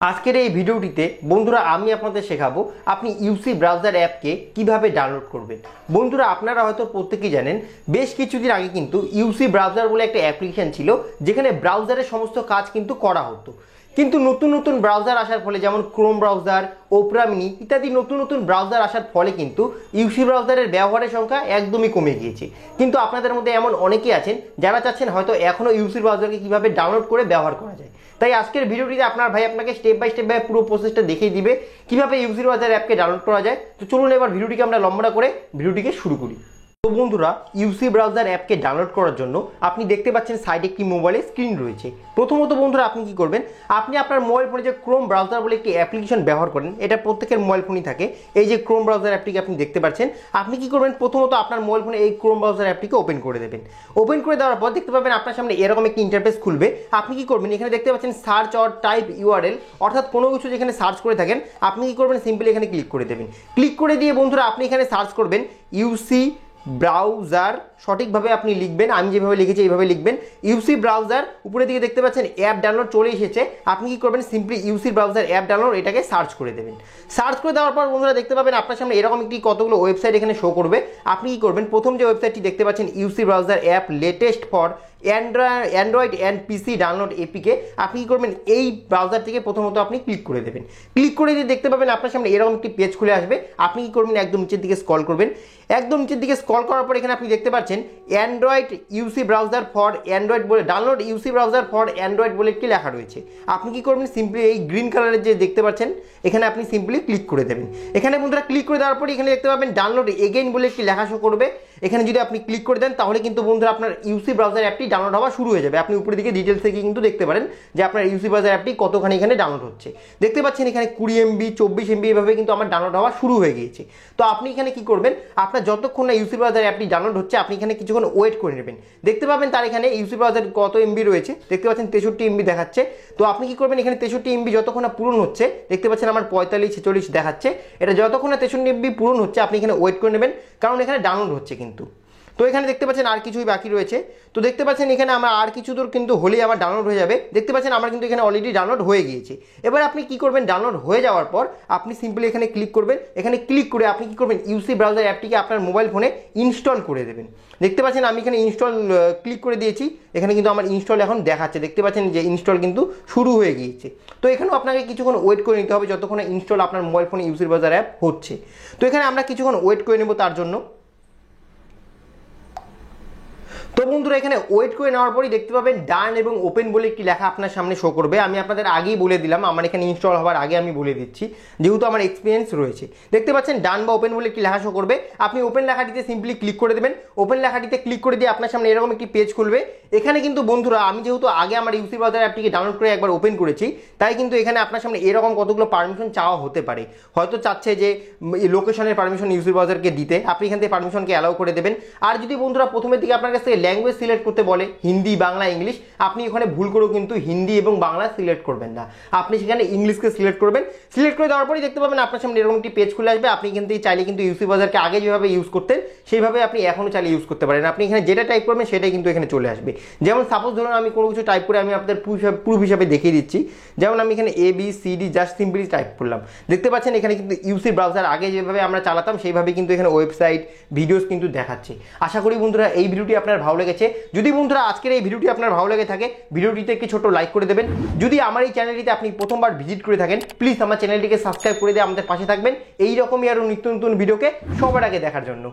আজকের এই ভিডিওটিতে বন্ধুরা আমি আপনাদের শেখাবো আপনি ইউসি ব্রাউজার অ্যাপকে কিভাবে ডাউনলোড করবেন। বন্ধুরা আপনারা হয়তো প্রত্যেকেই জানেন বেশ কিছুদিন আগে কিন্তু ইউসি ব্রাউজার বলে একটা অ্যাপ্লিকেশন ছিল যেখানে ব্রাউজারের সমস্ত কাজ কিন্তু করা হতো। কিন্তু নতুন নতুন ব্রাউজার আসার ফলে যেমন ক্রোম ব্রাউজার, ওপেরা মিনি ইত্যাদি নতুন নতুন ব্রাউজার আসার ফলে কিন্তু ইউসি ব্রাউজারের ব্যবহারের সংখ্যা একদমই কমে গিয়েছে। কিন্তু আপনাদের মধ্যে এমন অনেকেই আছেন যারা চাচ্ছেন হয়তো এখনও ইউসি ব্রাউজারকে কীভাবে ডাউনলোড করে ব্যবহার করা যায়। তাই আজকের ভিডিওটিতে আপনার ভাই আপনাকে স্টেপ বাই স্টেপ পুরো প্রসেসটা দেখিয়ে দিবে কিভাবে ইউসি ব্রাউজার অ্যাপকে ডাউনলোড করা যায়। তো চলুন এবার ভিডিওটিকে আমরা লম্বা করে ভিডিওটিকে শুরু করি। তো বন্ধুরা ইউসি ব্রাউজার অ্যাপকে ডাউনলোড করার জন্য আপনি দেখতে পাচ্ছেন সাইডে একটি মোবাইলের স্ক্রিন রয়েছে। প্রথমত বন্ধুরা আপনি কি করবেন, আপনি আপনার মোবাইল ফোনে যে ক্রোম ব্রাউজার বলে একটি অ্যাপ্লিকেশন ব্যবহার করেন, এটা প্রত্যেকের মোবাইল ফোনই থাকে। এই যে ক্রোম ব্রাউজার অ্যাপটিকে আপনি দেখতে পাচ্ছেন, আপনি কি করবেন প্রথমত আপনার মোবাইল ফোনে এই ক্রোম ব্রাউজার অ্যাপটিকে ওপেন করে দেবেন। ওপেন করে দেওয়ার পর দেখতে পাবেন আপনার সামনে এরকম একটি ইন্টারফেস খুলবে। আপনি কি করবেন, এখানে দেখতে পাচ্ছেন সার্চ অর টাইপ ইউআরএল, অর্থাৎ কোনো কিছু যেখানে সার্চ করে থাকেন আপনি কি করবেন সিম্পলি এখানে ক্লিক করে দেবেন। ক্লিক করে দিয়ে বন্ধুরা আপনি এখানে সার্চ করবেন ইউসি ব্রাউজার, সঠিকভাবে আপনি লিখবেন, আমি যেভাবে লিখেছি এইভাবে লিখবেন ইউসি ব্রাউজার। উপরের দিকে দেখতে পাচ্ছেন অ্যাপ ডাউনলোড চলে এসেছে। আপনি কি করবেন simply UC browser app download এটাকে সার্চ করে দেবেন। সার্চ করে দেওয়ার পর বন্ধুরা দেখতে পাবেন আপনার সামনে এরকম একটি কতগুলো ওয়েবসাইট এখানে শো করবে। আপনি কি করবেন, প্রথম যে ওয়েবসাইটটি দেখতে পাচ্ছেন UC browser app latest for Android and PC download APK, আপনি কি করবেন এই ব্রাউজার থেকে প্রথমত আপনি ক্লিক করে দেবেন। ক্লিক করে দিয়ে দেখতে পাবেন আপনার সামনে এরকম একটি পেজ খুলে আসবে। আপনি কি করবেন একদম নিচের দিকে স্ক্রল করবেন। একদম নিচের দিকে স্ক্রল করার পর এখানে আপনি দেখতে পাচ্ছেন Android UC browser for Android বলে download UC browser for Android বলে একটি লেখা রয়েছে। আপনি কি করবেন সিম্পলি এই গ্রিন কালারের যে দেখতে পাচ্ছেন এখানে আপনি সিম্পলি ক্লিক করে দেবেন। এখানে বন্ধুরা ক্লিক করে দেওয়ার পরে এখানে দেখতে পাবেন ডাউনলোড এগেইন বলে একটি লেখা শো করবে। এখানে যদি আপনি ক্লিক করে দেন তাহলে কিন্তু বন্ধুরা আপনার ইউসি ব্রাউজার অ্যাপটি ডাউনলোড হওয়া শুরু হয়ে যাবে। আপনি উপরের দিকে ডিটেলস থেকে কিন্তু দেখতে পারেন যে আপনার ইউসি ব্রাউজার অ্যাপটি কতখানি এখানে ডাউনলোড হচ্ছে। দেখতে পাচ্ছেন এখানে 20 MB 24 MB এভাবে কিন্তু আমার ডাউনলোড হওয়া শুরু হয়ে গিয়েছে। তো আপনি এখানে কি করবেন, আপনার যতক্ষণ না ইউসি ব্রাউজার অ্যাপটি ডাউনলোড হচ্ছে আপনি এখানে কিছুক্ষণ ওয়েট করে নেবেন। দেখতে পাবেন তার এখানে ইউসি ব্রাউজার কত MB রয়েছে, দেখতে পাচ্ছেন 63 MB দেখাচ্ছে। তো আপনি কি করবেন এখানে 63 MB যতক্ষণ না পূরণ হচ্ছে, দেখতে পাচ্ছেন আমার 45 46 দেখাচ্ছে, এটা যতক্ষণ না 63 MB পূরণ হচ্ছে আপনি এখানে ওয়েট করে নেবেন, কারণ এখানে ডাউনলোড হচ্ছে কিন্তু। তো এখানে দেখতে পাচ্ছেন আর কিছুই বাকি রয়েছে। তো দেখতে পাচ্ছেন এখানে আমার আর কিছু দূর কিন্তু হলেই আমার ডাউনলোড হয়ে যাবে। দেখতে পাচ্ছেন আমার কিন্তু এখানে অলরেডি ডাউনলোড হয়ে গিয়েছে। এবার আপনি কি করবেন, ডাউনলোড হয়ে যাওয়ার পর আপনি সিম্পলি এখানে ক্লিক করবেন। এখানে ক্লিক করে আপনি কি করবেন ইউসি ব্রাউজার অ্যাপটিকে আপনার মোবাইল ফোনে ইনস্টল করে দেবেন। দেখতে পাচ্ছেন আমি এখানে ইনস্টল ক্লিক করে দিয়েছি। এখানে কিন্তু আমার ইনস্টল এখন দেখাচ্ছে, দেখতে পাচ্ছেন যে ইনস্টল কিন্তু শুরু হয়ে গিয়েছে। তো এখানেও আপনাকে কিছুক্ষণ ওয়েট করে নিতে হবে যতক্ষণ ইনস্টল আপনার মোবাইল ফোনে ইউসি ব্রাউজার অ্যাপ হচ্ছে। তো এখানে আমরা কিছুক্ষণ ওয়েট করে নেব তার জন্য। তো বন্ধুরা এখানে ওয়েট করে নেওয়ার পরই দেখতে পাবেন ডান এবং ওপেন বলে একটি লেখা আপনার সামনে শো করবে। আমি আপনাদের আগেই বলে দিলাম, আমার এখানে ইনস্টল হওয়ার আগে আমি বলে দিচ্ছি যেহেতু আমার এক্সপিরিয়েন্স রয়েছে। দেখতে পাচ্ছেন ডান বা ওপেন বলে একটি লেখা শো করবে। আপনি ওপেন লেখাটিতে সিম্পলি ক্লিক করে দেবেন। ওপেন লেখাটিতে ক্লিক করে দিয়ে আপনার সামনে এরকম একটি পেজ খুলবে। এখানে কিন্তু বন্ধুরা আমি যেহেতু আগে আমার ইউসি ব্রাউজার অ্যাপটিকে ডাউনলোড করে একবার ওপেন করেছি, তাই কিন্তু এখানে আপনার সামনে এরকম কতগুলো পারমিশন চাওয়া হতে পারে। হয়তো চাচ্ছে যে লোকেশনের পারমিশন ইউসি ব্রাউজারকে দিতে, আপনি এখান থেকে পারমিশনকে অ্যালাউ করে দেবেন। আর যদি বন্ধুরা প্রথমের দিকে আপনার কাছ থেকে ল্যাঙ্গুয়েজ সিলেক্ট করতে বলে হিন্দি, বাংলা, ইংলিশ, আপনি ওখানে ভুল করেও কিন্তু হিন্দি এবং বাংলা সিলেক্ট করবেন না, আপনি সেখানে ইংলিশকে সিলেক্ট করবেন। সিলেক্ট করে দেওয়ার পরেই দেখতে পাবেন আপনার সামনে এরকম একটি পেজ খুলে আসবে। আপনি কিন্তু চাইলে কিন্তু ইউসি ব্রাউজারকে আগে যেভাবে ইউজ করতেন সেইভাবে আপনি এখনও চাইলে ইউজ করতে পারেন। আপনি এখানে যেটা টাইপ করবেন সেটাই কিন্তু এখানে চলে আসবে। যেমন সাপোজ ধরুন আমি কোনো কিছু টাইপ করে আমি আপনাদের প্রুফ হিসাবে দেখিয়ে দিচ্ছি। যেমন আমি এখানে ABCD জাস্ট সিম্পলি টাইপ করলাম। দেখতে পাচ্ছেন এখানে কিন্তু ইউসি ব্রাউজার আগে যেভাবে আমরা চালাতাম সেইভাবে কিন্তু এখানে ওয়েবসাইট ভিডিওস কিন্তু দেখাচ্ছে। আশা করি বন্ধুরা এই ভিডিওটি আপনার ভালো লেগেছে। যদি বন্ধুরা আজকের এই ভিডিওটি আপনার ভালো লেগে থাকে ভিডিওটিতে একটি ছোট লাইক করে দেবেন। যদি আমার এই চ্যানেলটিতে আপনি প্রথমবার ভিজিট করে থাকেন প্লিজ আমার চ্যানেলটিকে সাবস্ক্রাইব করে দিয়ে আমাদের পাশে থাকবেন এই রকমই আরও নিত্য নতুন ভিডিওকে সবার আগে দেখার জন্য।